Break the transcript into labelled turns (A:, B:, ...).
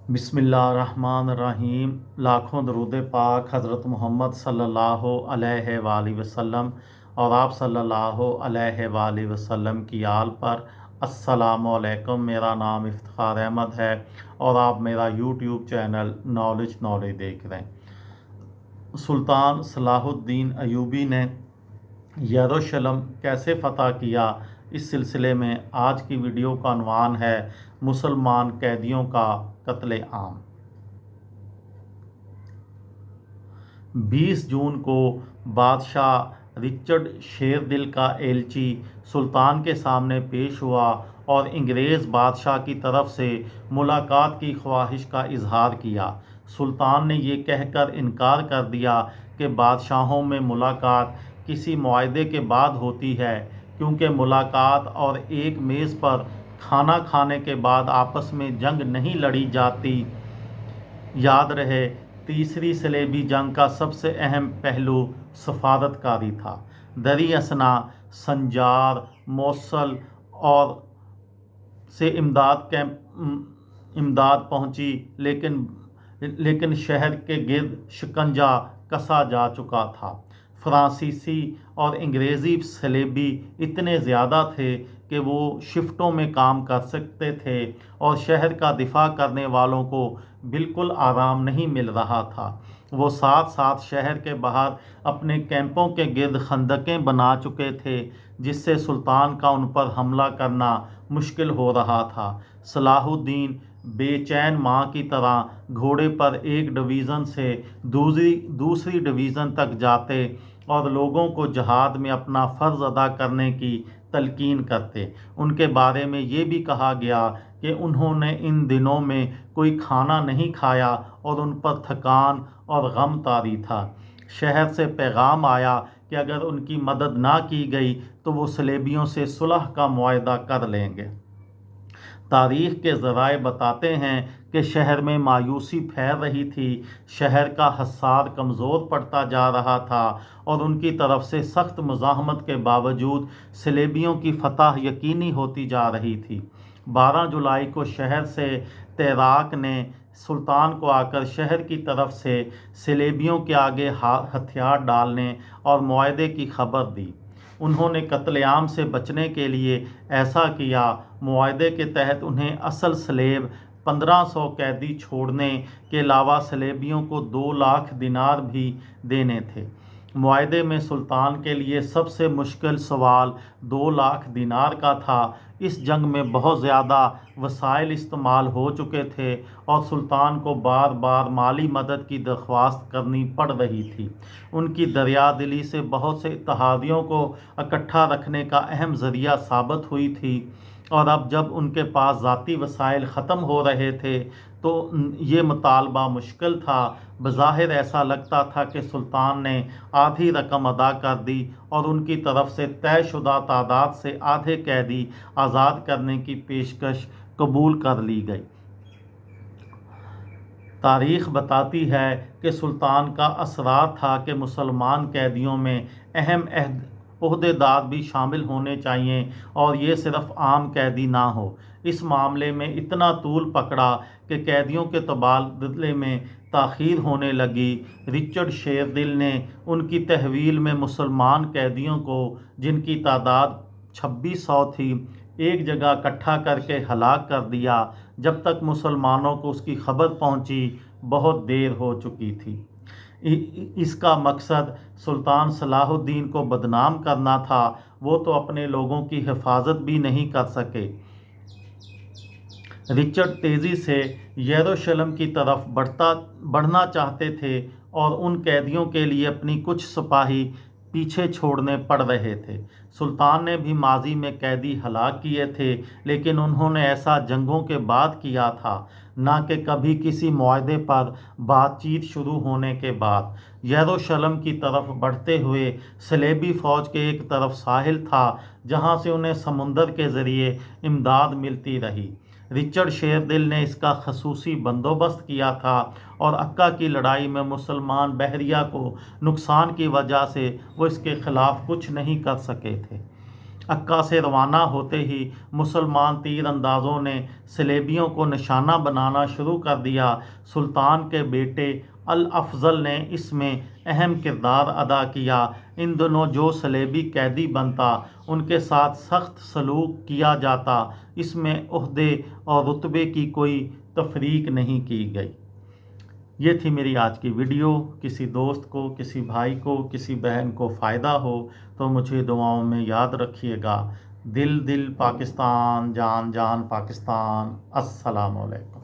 A: बिस्मिल्लाहिर्रहमानिर्रहीम। लाखों दरूद पाक हज़रत मोहम्मद सल्लल्लाहु अलैहि वालैहि वसल्लम और आप सल्लल्लाहु अलैहि वालैहि वसल्लम की आल पर। अस्सलामु अलैकुम। मेरा नाम इफ्तिखार अहमद है और आप मेरा यूट्यूब चैनल नॉलेज देख रहे हैं। सुल्तान सलाहुद्दीन अयूबी ने यरूशलेम कैसे फ़तह किया, इस सिलसिले में आज की वीडियो का unवान है मुसलमान कैदियों का कत्ले आम। 20 जून को बादशाह रिचर्ड शेरदिल का एलची सुल्तान के सामने पेश हुआ और अंग्रेज़ बादशाह की तरफ से मुलाकात की ख्वाहिश का इजहार किया। सुल्तान ने ये कहकर इनकार कर दिया कि बादशाहों में मुलाकात किसी मुआहदे के बाद होती है, क्योंकि मुलाकात और एक मेज़ पर खाना खाने के बाद आपस में जंग नहीं लड़ी जाती। याद रहे, तीसरी सलेबी जंग का सबसे अहम पहलू सफारतकारी था। दरी असना संजार, मोसल और से इमदाद पहुंची, लेकिन शहर के गिर्द शिकंजा कसा जा चुका था। फ्रांसीसी और अंग्रेज़ी सलेबी इतने ज़्यादा थे कि वो शिफ्टों में काम कर सकते थे और शहर का दिफा करने वालों को बिल्कुल आराम नहीं मिल रहा था। वो साथ साथ शहर के बाहर अपने कैंपों के गिर्द खंदकें बना चुके थे, जिससे सुल्तान का उन पर हमला करना मुश्किल हो रहा था। सलाहुद्दीन बेचैन माँ की तरह घोड़े पर एक डिवीज़न से दूसरी डिवीज़न तक जाते और लोगों को जहाद में अपना फ़र्ज़ अदा करने की तलकीन करते। उनके बारे में ये भी कहा गया कि उन्होंने इन दिनों में कोई खाना नहीं खाया और उन पर थकान और गम तारी था। शहर से पैगाम आया कि अगर उनकी मदद ना की गई तो वो सलेबियों से सुलह का मुआहदा कर लेंगे। तारीख़ के ज़राए बताते हैं कि शहर में मायूसी फैल रही थी। शहर का हसार कमज़ोर पड़ता जा रहा था और उनकी तरफ से सख्त मुज़ाहमत के बावजूद सलेबियों की फतह यकीनी होती जा रही थी। 12 जुलाई को शहर से तैराक ने सुल्तान को आकर शहर की तरफ से सलेबियों के आगे हथियार डालने और मुआहदे की खबर दी। उन्होंने कत्लेआम से बचने के लिए ऐसा किया। मुआहदे के तहत उन्हें असल सलेब 1500 कैदी छोड़ने के अलावा सलेबियों को 2 लाख दिनार भी देने थे। मुआहदे में सुल्तान के लिए सबसे मुश्किल सवाल 2 लाख दिनार का था। इस जंग में बहुत ज़्यादा वसाइल इस्तेमाल हो चुके थे और सुल्तान को बार बार माली मदद की दरख्वास्त करनी पड़ रही थी। उनकी दरिया दिली से बहुत से इत्तेहादियों को इकट्ठा रखने का अहम ज़रिया साबित हुई थी, और अब जब उनके पास ज़ाती वसाइल ख़त्म हो रहे थे तो ये मुतालबा मुश्किल था। बज़ाहिर ऐसा लगता था कि सुल्तान ने आधी रकम अदा कर दी और उनकी तरफ से तयशुदा तादाद से आधे कैदी आज़ाद करने की पेशकश कबूल कर ली गई। तारीख़ बताती है कि सुल्तान का असरार था कि मुसलमान कैदियों में अहम ओहदेदार भी शामिल होने चाहिए और ये सिर्फ आम कैदी ना हो। इस मामले में इतना तूल पकड़ा कि कैदियों के तबादले में ताख़ीर होने लगी। रिचर्ड शेरदिल ने उनकी तहवील में मुसलमान कैदियों को, जिनकी तादाद 2600 थी, एक जगह इकट्ठा करके हलाक कर दिया। जब तक मुसलमानों को उसकी खबर पहुंची, बहुत देर हो चुकी थी। इसका मकसद सुल्तान सलाहुद्दीन को बदनाम करना था। वो तो अपने लोगों की हिफाजत भी नहीं कर सके। रिचर्ड तेज़ी से यरूशलेम की तरफ बढ़ना चाहते थे और उन कैदियों के लिए अपनी कुछ सिपाही पीछे छोड़ने पड़ रहे थे। सुल्तान ने भी माजी में कैदी हलाक किए थे, लेकिन उन्होंने ऐसा जंगों के बाद किया था, ना कि कभी किसी मुआहदे पर बातचीत शुरू होने के बाद। यरूशलेम की तरफ बढ़ते हुए सलेबी फ़ौज के एक तरफ साहिल था, जहाँ से उन्हें समुंदर के ज़रिए इमदाद मिलती रही। रिचर्ड शेरदिल ने इसका खसूसी बंदोबस्त किया था और अक्का की लड़ाई में मुसलमान बहरिया को नुकसान की वजह से वो इसके ख़िलाफ़ कुछ नहीं कर सके थे। عکا سے روانہ ہوتے ہی مسلمان تیر اندازوں نے سلیبیوں کو نشانہ بنانا شروع کر دیا۔ سلطان کے بیٹے الافضل نے اس میں اہم کردار ادا کیا۔ ان دنوں جو سلیبی قیدی بنتا ان کے ساتھ سخت سلوک کیا جاتا، اس میں عہدے اور رتبے کی کوئی تفریق نہیں کی گئی۔ یہ تھی میری آج کی ویڈیو۔ کسی دوست کو، کسی بھائی کو، کسی بہن کو فائدہ ہو تو مجھے دعاؤں میں یاد رکھیے گا۔ دل دل پاکستان، جان جان پاکستان۔ السلام علیکم۔